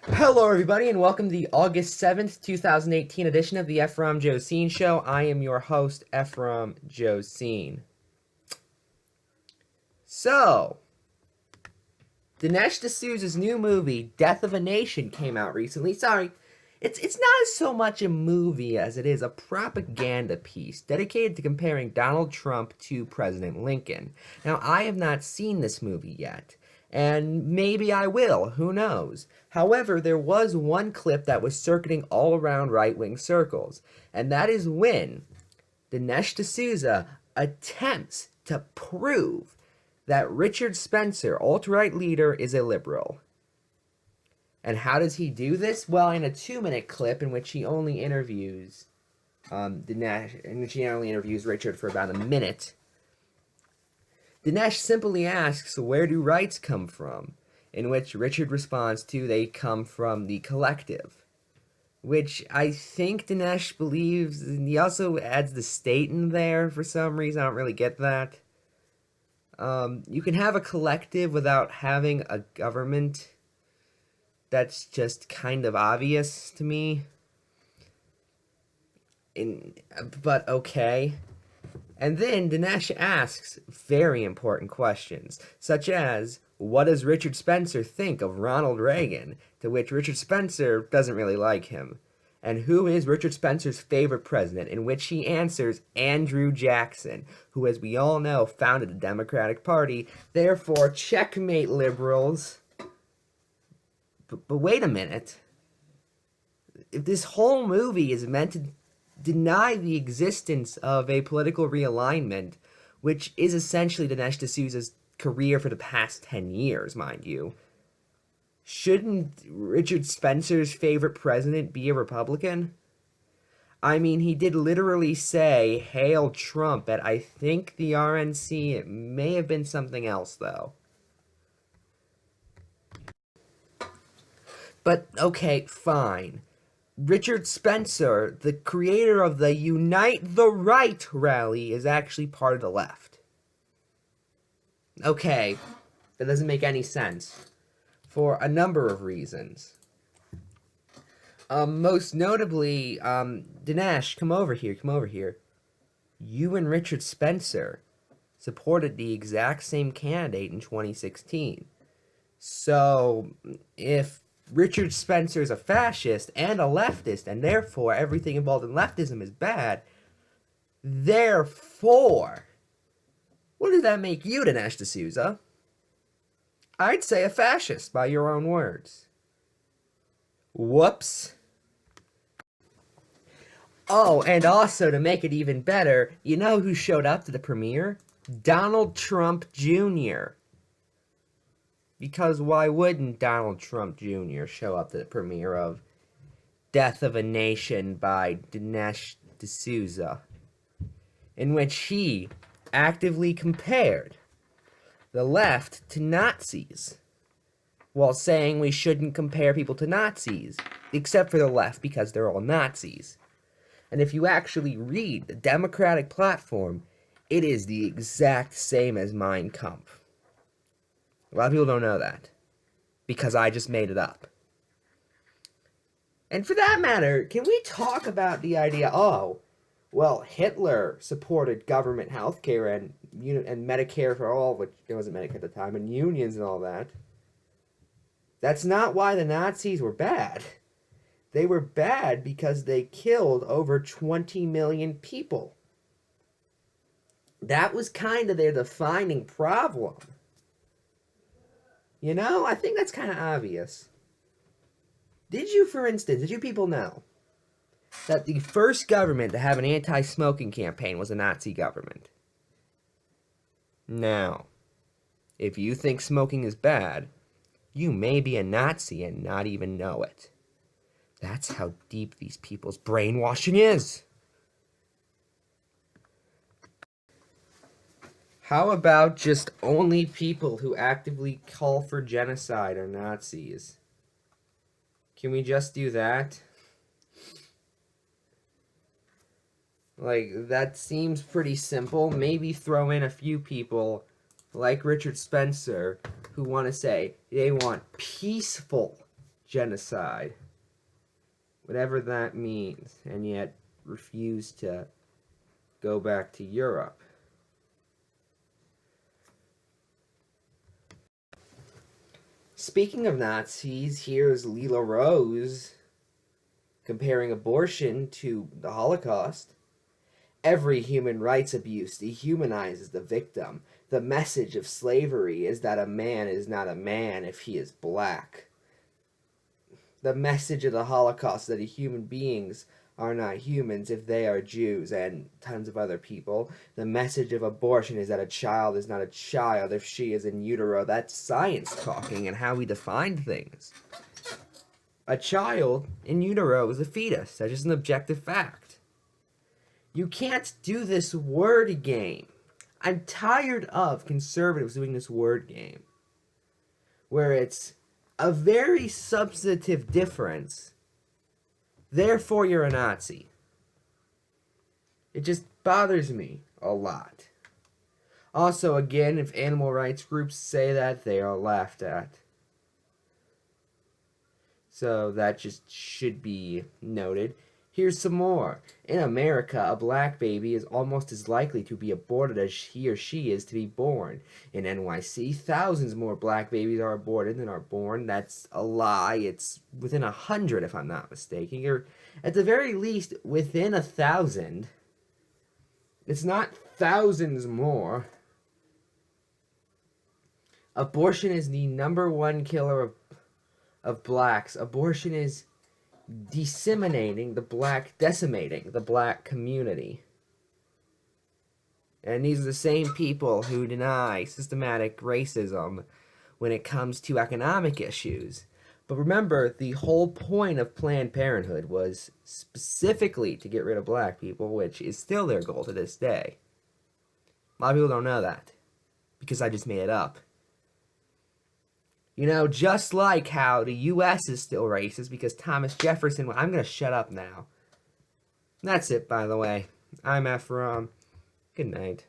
Hello, everybody, and welcome to the August 7th, 2018 edition of the Ephrom Josine Show. I am your host, Ephrom Josine. So, Dinesh D'Souza's new movie, Death of a Nation, came out recently. Sorry, it's not so much a movie as it is a propaganda piece dedicated to comparing Donald Trump to President Lincoln. Now, I have not seen this movie yet, and maybe I will, who knows. However, there was one clip that was circuiting all around right-wing circles, and that is when Dinesh D'Souza attempts to prove that Richard Spencer, alt-right leader, is a liberal. And how does he do this? Well, in a 2-minute clip in which he only interviews Richard for about a minute, Dinesh simply asks, "Where do rights come from?" In which Richard responds to, "They come from the collective." Which I think Dinesh believes, and he also adds the state in there for some reason. I don't really get that. You can have a collective without having a government. That's just kind of obvious to me. But okay. And then Dinesh asks very important questions, such as, what does Richard Spencer think of Ronald Reagan? To which Richard Spencer doesn't really like him. And who is Richard Spencer's favorite president? In which he answers, Andrew Jackson, who, as we all know, founded the Democratic Party. Therefore, checkmate, liberals. But wait a minute. If this whole movie is meant to deny the existence of a political realignment, which is essentially Dinesh D'Souza's career for the past 10 years, mind you, shouldn't Richard Spencer's favorite president be a Republican? I mean, he did literally say, "Hail Trump," at I think the RNC. It may have been something else, though. But, okay, fine. Richard Spencer, the creator of the Unite the Right rally, is actually part of the left. Okay, that doesn't make any sense. For a number of reasons. Most notably, Dinesh, come over here. You and Richard Spencer supported the exact same candidate in 2016. So, if Richard Spencer is a fascist and a leftist, and therefore everything involved in leftism is bad, therefore, what does that make you, Dinesh D'Souza? I'd say a fascist, by your own words. Whoops. Oh, and also, to make it even better, you know who showed up to the premiere? Donald Trump Jr. Because why wouldn't Donald Trump Jr. show up to the premiere of Death of a Nation by Dinesh D'Souza, in which he actively compared the left to Nazis, while saying we shouldn't compare people to Nazis, except for the left because they're all Nazis. And if you actually read the Democratic platform, it is the exact same as Mein Kampf. A lot of people don't know that, because I just made it up. And for that matter, can we talk about the idea, oh, well, Hitler supported government health care and Medicare for all, which it wasn't Medicare at the time, and unions and all that. That's not why the Nazis were bad. They were bad because they killed over 20 million people. That was kind of their defining problem. You know, I think that's kind of obvious. Did you people know that the first government to have an anti-smoking campaign was a Nazi government? Now, if you think smoking is bad, you may be a Nazi and not even know it. That's how deep these people's brainwashing is. How about just only people who actively call for genocide are Nazis? Can we just do that? Like, that seems pretty simple. Maybe throw in a few people, like Richard Spencer, who want to say they want peaceful genocide, whatever that means, and yet refuse to go back to Europe. Speaking of Nazis, here's Lila Rose comparing abortion to the Holocaust. Every human rights abuse dehumanizes the victim. The message of slavery is that a man is not a man if he is black. The message of the Holocaust is that human beings are not humans if they are Jews and tons of other people. The message of abortion is that a child is not a child if she is in utero. That's science talking and how we define things. A child in utero is a fetus. That's just an objective fact. You can't do this word game. I'm tired of conservatives doing this word game where it's a very substantive difference. Therefore, you're a Nazi. It just bothers me a lot. Also, again, if animal rights groups say that, they are laughed at. So that just should be noted. Here's some more. In America, a black baby is almost as likely to be aborted as he or she is to be born. In NYC, thousands more black babies are aborted than are born. That's a lie. It's within 100, if I'm not mistaken. Or at the very least, within 1,000. It's not thousands more. Abortion is the #1 killer of blacks. Abortion is decimating decimating the black community. And these are the same people who deny systematic racism when it comes to economic issues. But remember, the whole point of Planned Parenthood was specifically to get rid of black people, which is still their goal to this day. A lot of people don't know that, because I just made it up. You know, just like how the U.S. is still racist because Thomas Jefferson... I'm going to shut up now. That's it, by the way. I'm Ephrom. Good night.